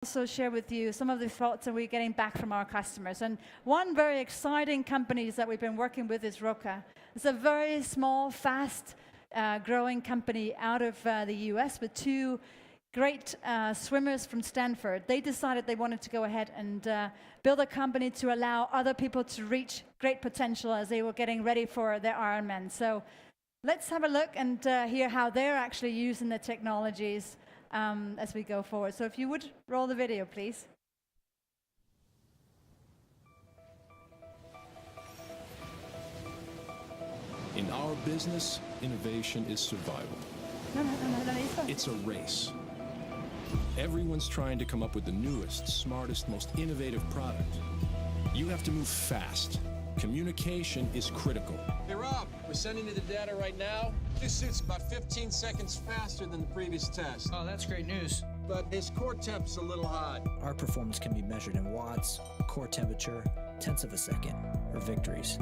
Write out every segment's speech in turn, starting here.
also share with you some of the thoughts that we're getting back from our customers. And one very exciting company that we've been working with is Roca. It's a very small, fast growing company out of the US with two great swimmers from Stanford. They decided they wanted to go ahead and build a company to allow other people to reach great potential as they were getting ready for their Ironman. So let's have a look and hear how they're actually using the technologies as we go forward. So if you would roll the video, please. In our business, innovation is survival. No, It's a race. Everyone's trying to come up with the newest, smartest, most innovative product. You have to move fast. Communication is critical. Hey Rob, we're sending you the data right now. This suit's about 15 seconds faster than the previous test. Oh, that's great news. But his core temp's a little hot. Our performance can be measured in watts, core temperature, tenths of a second, or victories.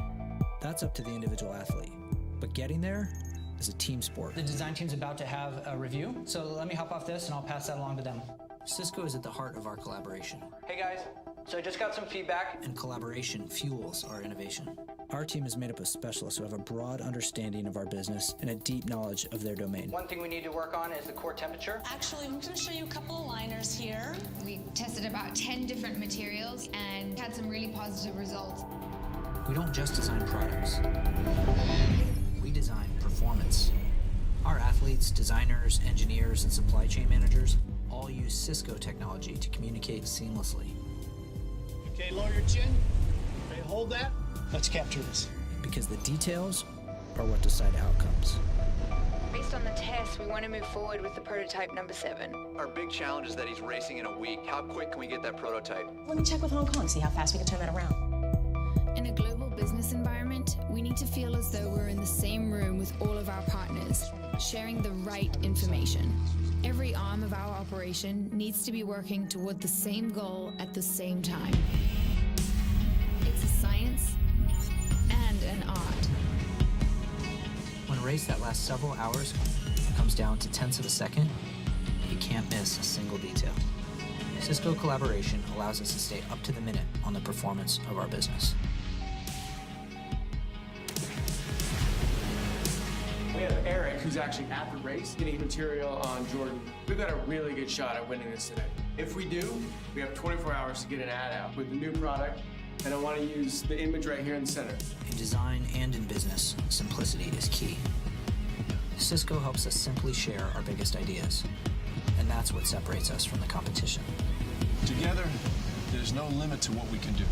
That's up to the individual athlete. But getting there is a team sport. The design team's about to have a review, so let me hop off this and I'll pass that along to them. Cisco is at the heart of our collaboration, Hey guys, so I just got some feedback. and collaboration fuels our innovation. Our team is made up of specialists who have a broad understanding of our business and a deep knowledge of their domain. One thing we need to work on is the core temperature. Actually, I'm going to show you a couple of liners here. We tested about 10 different materials and had some really positive results. We don't just design products. We design performance. Our athletes, designers, engineers, and supply chain managers all use Cisco technology to communicate seamlessly. Okay, lower your chin. Okay, hold that. Let's capture this. Because the details are what decide outcomes. Based on the test, we want to move forward with the prototype number 7. Our big challenge is that he's racing in a week. How quick can we get that prototype? Let me check with Hong Kong, see how fast we can turn that around. In a global business environment, we need to feel as though we're in the same room with all of our partners, sharing the right information. Every arm of our operation needs to be working toward the same goal at the same time. It's a science and an art. When a race that lasts several hours comes down to tenths of a second, you can't miss a single detail. Cisco collaboration allows us to stay up to the minute on the performance of our business. We have Eric, who's actually at the race, getting material on Jordan. We've got a really good shot at winning this today. If we do, we have 24 hours to get an ad out with the new product, and I want to use the image right here in the center. In design and in business, simplicity is key. Cisco helps us simply share our biggest ideas, and that's what separates us from the competition. Together, there's no limit to what we can do.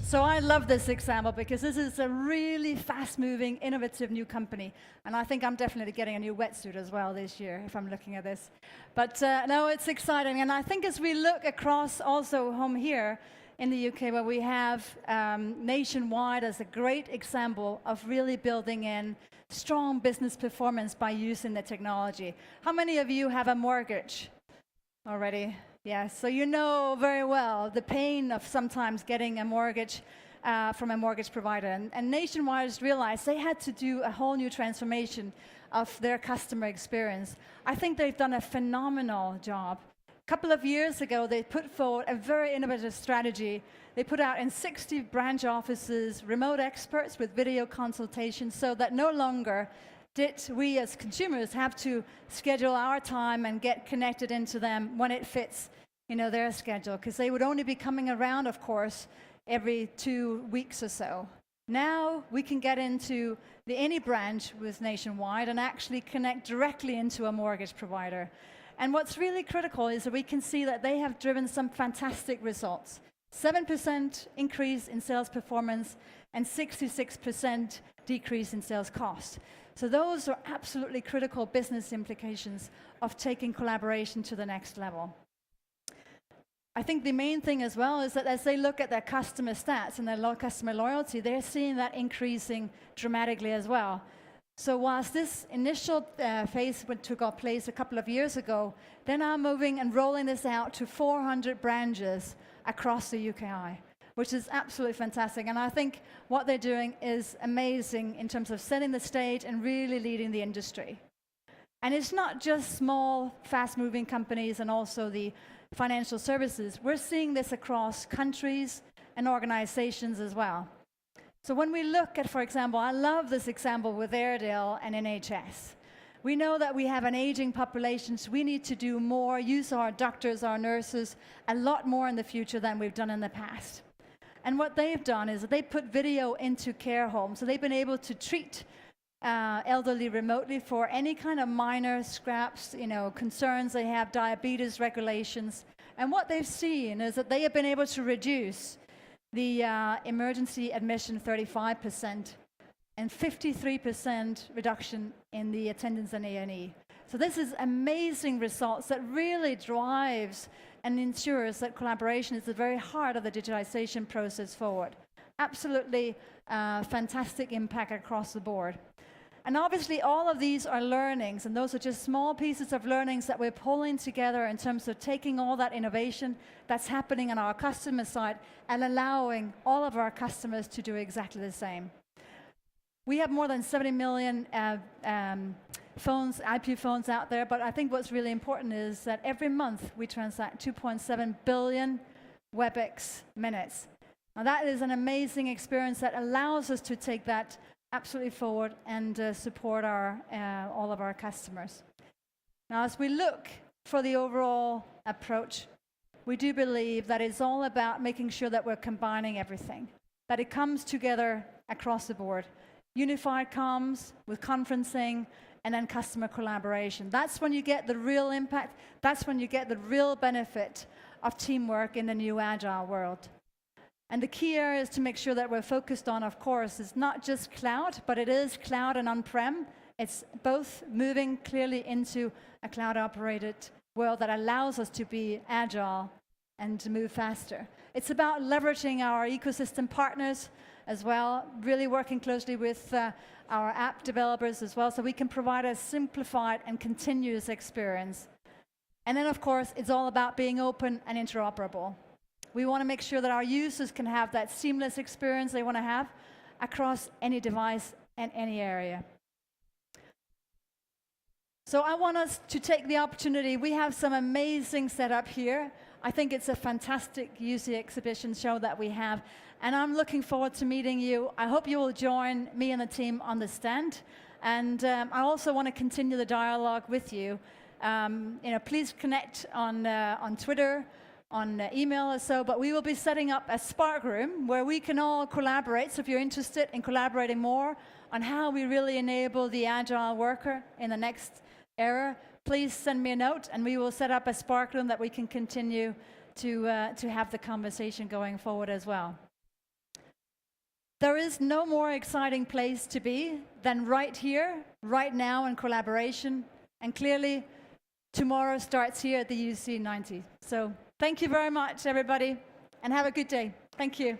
So I love this example because this is a really fast-moving, innovative new company. And I think I'm definitely getting a new wetsuit as well this year if I'm looking at this. But no, it's exciting. And I think as we look across also home here in the UK, where we have Nationwide as a great example of really building in strong business performance by using the technology. How many of you have a mortgage already? Yes, so you know very well the pain of sometimes getting a mortgage from a mortgage provider. And Nationwide has realized they had to do a whole new transformation of their customer experience. I think they've done a phenomenal job. A couple of years ago, they put forward a very innovative strategy. They put out in 60 branch offices remote experts with video consultations so that no longer did we as consumers have to schedule our time and get connected into them when it fits, their schedule? Because they would only be coming around, of course, every 2 weeks or so. Now we can get into any branch with Nationwide and actually connect directly into a mortgage provider. And what's really critical is that we can see that they have driven some fantastic results. 7% increase in sales performance and 66% decrease in sales cost. So those are absolutely critical business implications of taking collaboration to the next level. I think the main thing as well is that as they look at their customer stats and their customer loyalty, they're seeing that increasing dramatically as well. So whilst this initial phase took place a couple of years ago, they're now moving and rolling this out to 400 branches across the UKI. which is absolutely fantastic. And I think what they're doing is amazing in terms of setting the stage and really leading the industry. And it's not just small, fast-moving companies and also the financial services. We're seeing this across countries and organizations as well. So when we look at, for example, I love this example with Airedale and NHS. We know that we have an aging population, so we need to do more, use our doctors, our nurses, a lot more in the future than we've done in the past. And what they've done is that they put video into care homes, so they've been able to treat elderly remotely for any kind of minor scraps, concerns they have, diabetes regulations. And what they've seen is that they have been able to reduce the emergency admission 35% and 53% reduction in the attendance in A&E. So this is amazing results that really drives and ensures that collaboration is the very heart of the digitization process forward. Absolutely fantastic impact across the board. And obviously all of these are learnings, and those are just small pieces of learnings that we're pulling together in terms of taking all that innovation that's happening on our customer side and allowing all of our customers to do exactly the same. We have more than 70 million phones, IP phones out there, but I think what's really important is that every month we transact 2.7 billion WebEx minutes. Now that is an amazing experience that allows us to take that absolutely forward and support all of our customers. Now, as we look for the overall approach, we do believe that it's all about making sure that we're combining everything, that it comes together across the board. Unified comms with conferencing and then customer collaboration. That's when you get the real impact. That's when you get the real benefit of teamwork in the new agile world. And the key areas to make sure that we're focused on, of course, is not just cloud, but it is cloud and on-prem. It's both moving clearly into a cloud-operated world that allows us to be agile and to move faster. It's about leveraging our ecosystem partners as well, really working closely with our app developers as well, so we can provide a simplified and continuous experience. And then, of course, it's all about being open and interoperable. We want to make sure that our users can have that seamless experience they want to have across any device and any area. So I want us to take the opportunity. We have some amazing setup here. I think it's a fantastic UC exhibition show that we have, and I'm looking forward to meeting you. I hope you will join me and the team on the stand, and I also want to continue the dialogue with you. Please connect on Twitter, on email or so, but we will be setting up a Spark room where we can all collaborate. So if you're interested in collaborating more on how we really enable the agile worker in the next era, please send me a note and we will set up a Spark room that we can continue to have the conversation going forward as well. There is no more exciting place to be than right here, right now in collaboration, and clearly tomorrow starts here at the UC 90. So thank you very much, everybody, and have a good day. Thank you.